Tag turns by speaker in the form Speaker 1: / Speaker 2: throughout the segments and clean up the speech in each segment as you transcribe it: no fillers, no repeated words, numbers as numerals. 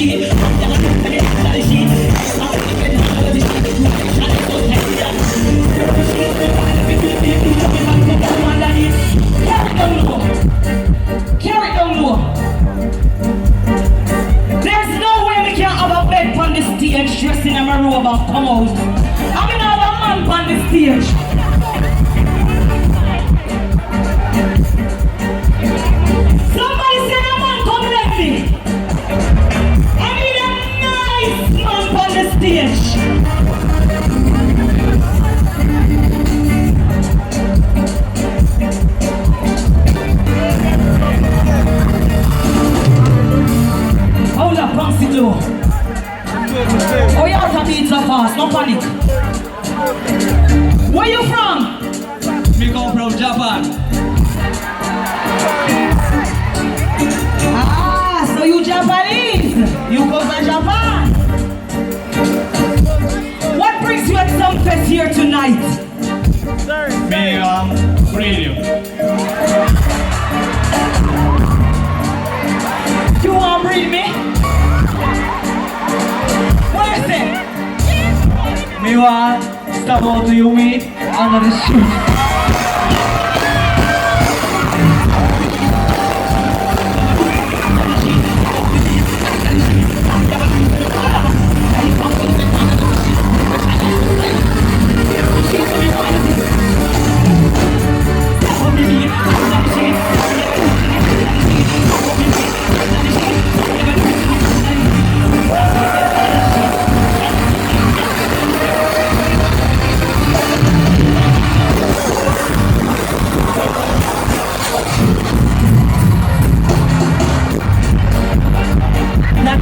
Speaker 1: Carry it down low. There's no way we can have a bed on the stage dressing in my robe and come out. I mean, have a man on the stage. Somebody said a man come let me. I need a nice man on the stage. Hold up, bounce it low. Oh, you have to beat so fast, no panic. Where you from?
Speaker 2: Me come from Japan.
Speaker 1: Ah, so you Japanese? You go to Japan? What brings you at Sumfest here tonight?
Speaker 2: Me, radio.
Speaker 1: You want to breathe me? What is it?
Speaker 2: Me want stop out to you meet under the shoe.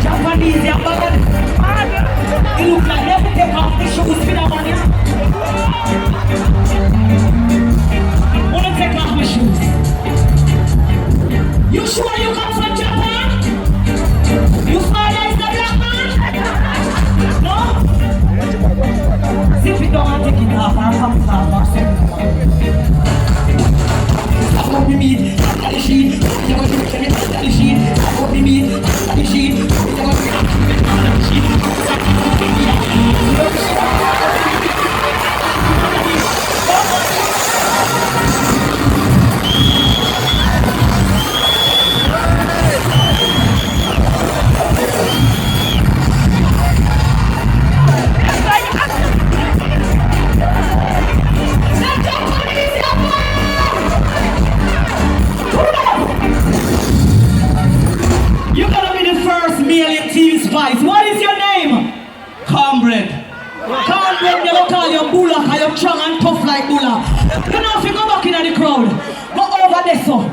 Speaker 1: Japanese, yeah, but it looks like they have to take off the shoes for that one, yeah? I want to take off my shoes. You sure you come from Japan? You smile like the black man? No? See if you don't want to take it off or come off or something. That's what we mean. That's the sheet. That's the sheet. That's what we mean. That's the sheet. You're gonna be the first male in Team Spice. What is your name?
Speaker 2: Cornbread.
Speaker 1: Cornbread, they don't call you Bulla, because you're strong and tough like Bulla. You know if you go back in the crowd, go over there so.